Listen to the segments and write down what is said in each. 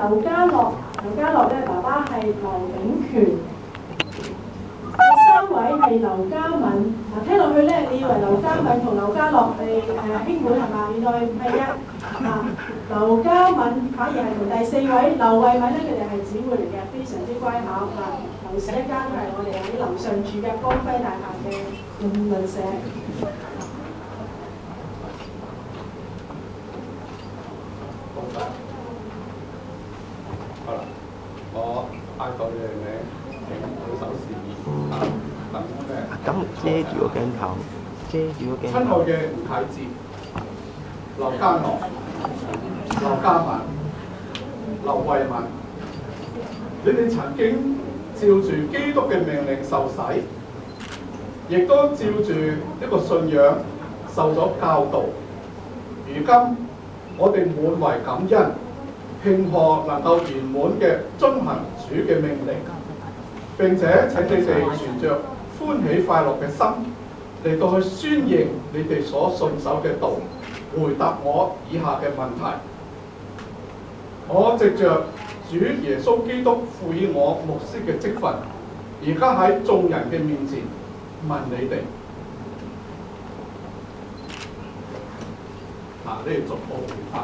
劉家樂，咧爸爸係劉炳權。第3位係劉嘉敏。聽落去咧，你以為劉嘉敏同劉家樂係兄妹係嘛？原來唔係啊！劉嘉敏反而係同第4位劉慧敏咧，佢哋係姊妹嚟嘅，非常之乖巧樓市一間都係我哋喺樓上住嘅光輝大廈嘅鄰舍。好啦，我嗌過你哋名，請舉手示意。等咩？咁遮住個鏡頭，親愛嘅吳啟智、劉家樂、劉嘉敏、劉慧敏，你哋曾經照住基督嘅命令受洗，亦都照住一個信仰受咗教導。如今我哋滿為感恩，慶賀能夠圓滿嘅遵行主嘅命令，並且請你哋存着歡喜快樂嘅心嚟到去宣認你哋所信守嘅道，回答我以下嘅問題。我藉着主耶穌基督賦予我牧師嘅職分，而家喺眾人嘅面前問你哋，呢啲逐步回答。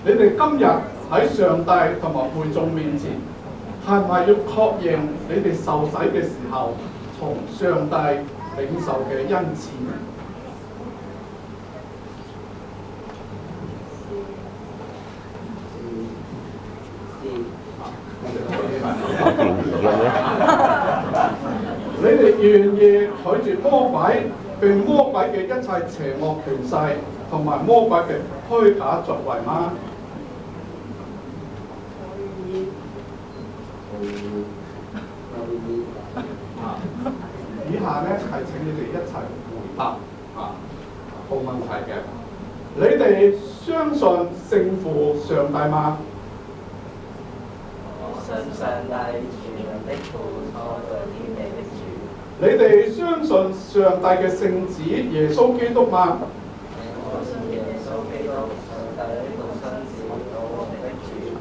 你哋今日喺上帝同埋會眾面前，係咪要確認你哋受洗嘅時候從上帝領受嘅恩賜？你哋願意拒絕魔鬼並魔鬼嘅一切邪惡權勢同埋魔鬼嘅虛假作為嗎？以下咧係請你哋一齊回答冇問題嘅。你哋相信聖父上帝嗎？我信上帝全能的父，創造天地的主。你哋相信上帝嘅聖子耶穌基督嗎？我信耶穌基督，上帝的獨生子，我們的主。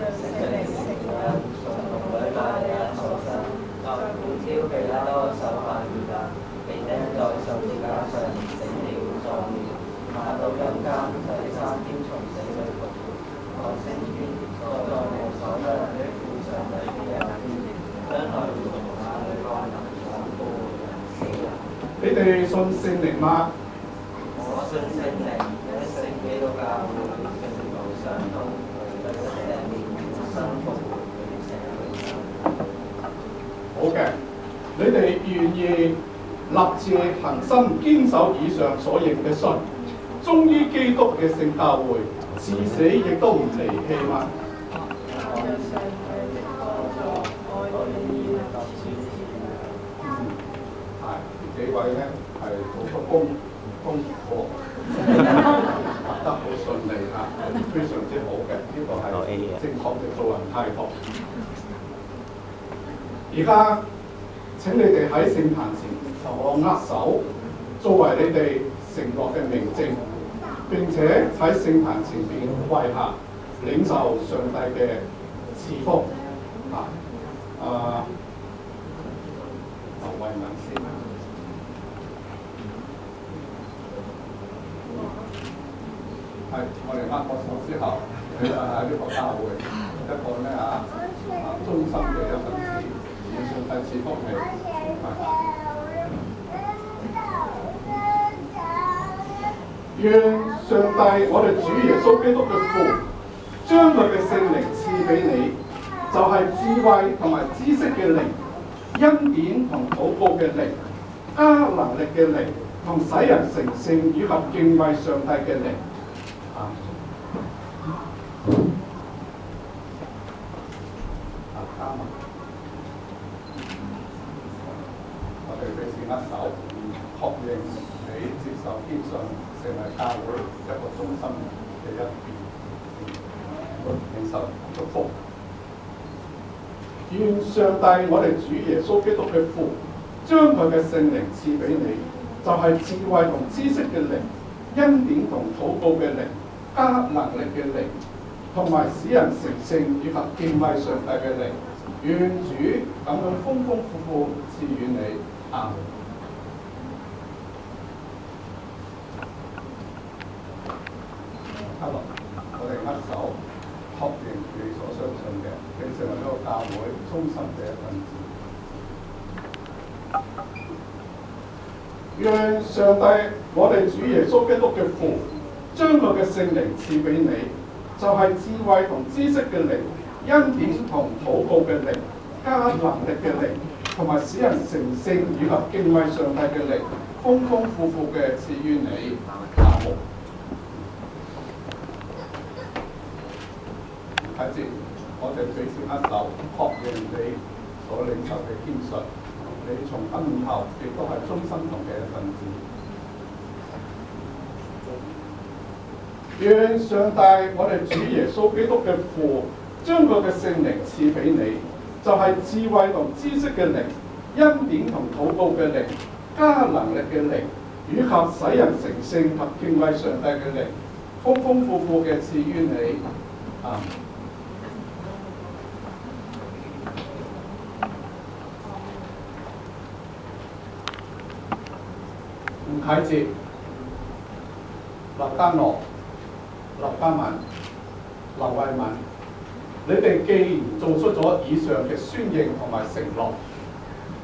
聖靈成恩，從女瑪利亞所生，在本挑彼拉多手下遇難，被釘在十字架上，死了葬了，下到陰間，第3天從死裏復活，在升天，坐在無所不能的父上帝的右邊，將來會從那裏降臨審判活人死人。你哋信聖靈嗎？我信聖靈，一聖基督教會，聖道相通，為赦免生復活與社會生。好嘅，你哋願意立志恒心堅守以上所認嘅信，忠於基督嘅聖教會，至死亦都唔離棄嗎？係，幾位咧係好多功課，得好順利嚇，非常之好嘅，呢個係正確嘅做人態度。而家請你哋喺聖壇前同我握手，作為你哋承諾嘅明證，並且喺聖壇前邊跪下，領受上帝嘅賜福。劉慧敏先。係，我哋握過手之後，你就喺呢個教會一個咧忠心嘅一份子，願上帝賜福你。願上帝我哋主耶穌基督嘅父，將佢嘅聖靈賜俾你，就係智慧同埋知識嘅靈、恩典同禱告嘅靈、加能力嘅靈，同使人成聖以及敬畏上帝嘅靈。我哋彼此握手，確認你接受天上成為教會一個中心嘅一員，領受祝福。願上帝我哋主耶穌基督嘅父，將佢嘅聖靈賜俾你，就係智慧同知識嘅靈、恩典同禱告嘅靈，加能力嘅靈，同埋使人成聖以及敬畏上帝嘅靈，願主咁樣豐豐富富賜予你。阿們。我哋握手，確認你所相信嘅，並成為一個教會忠心嘅一份子。讓上帝，我哋主耶穌基督嘅父，將佢嘅聖靈賜俾你，就係、是、智慧同知識嘅靈、恩典同禱告嘅靈、加能力嘅靈，同埋使人成聖以及敬畏上帝嘅靈，豐豐富富嘅賜予你。阿們。下節，我哋彼此握手，確認你所領受嘅堅信，你從根頭亦都係忠心同嘅一份子。願上帝，我哋主耶穌基督嘅父，將佢嘅聖靈賜俾你，就係、是、智慧同知識嘅靈、恩典同禱告嘅靈、加能力嘅靈，以及使人成聖及敬畏上帝嘅靈，豐豐富富嘅賜於你。啊！吳啟哲、劉家樂、劉家文、劉慧敏，你哋既然做出咗以上嘅宣認同埋承諾，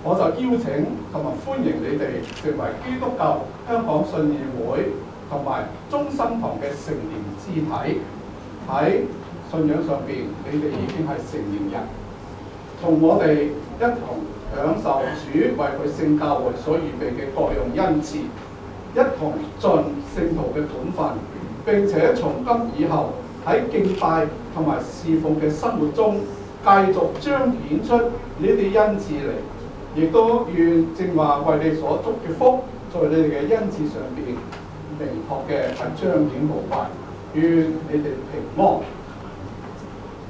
我就邀請同埋歡迎你哋成為基督教香港信義會同埋中心堂嘅成年肢體。喺信仰上邊，你哋已經係成年人，同我哋一同享受主為佢聖教會所預備嘅各樣恩賜，一同盡聖徒嘅本分，並且從今以後喺敬拜同埋侍奉嘅生活中，繼續彰顯出呢啲恩賜嚟，亦都願正話為你所祝嘅福，在你哋嘅恩賜上邊明確嘅係彰顯無敗，願你哋平安。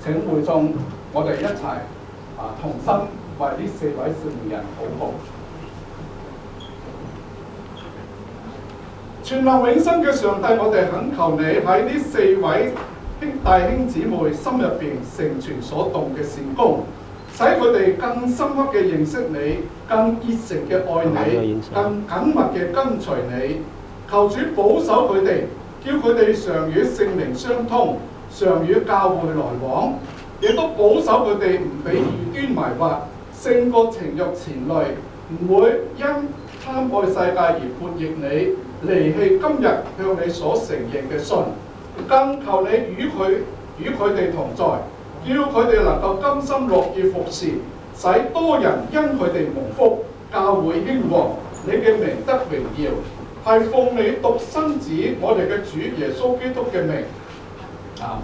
請會眾，我哋一齊同心為呢4位聖年人禱告。全能永生嘅上帝，我哋懇求你喺呢4位弟兄姊妹心入邊成全所動嘅善功，使佢哋更深刻嘅認識你，更熱誠嘅愛你，更緊密嘅跟隨你。求主保守佢哋，叫佢哋常與聖靈相通，常與教會來往，亦都保守佢哋唔俾異端迷惑，勝過情慾纏累，唔會因貪愛世界而叛逆你，離棄今日向你所承認嘅信。更求你與佢哋同在，叫佢哋能夠甘心樂意服侍，使多人因佢哋蒙福，教會興旺，你嘅名得榮耀。係奉你獨生子，我哋嘅主耶穌基督嘅名。阿們。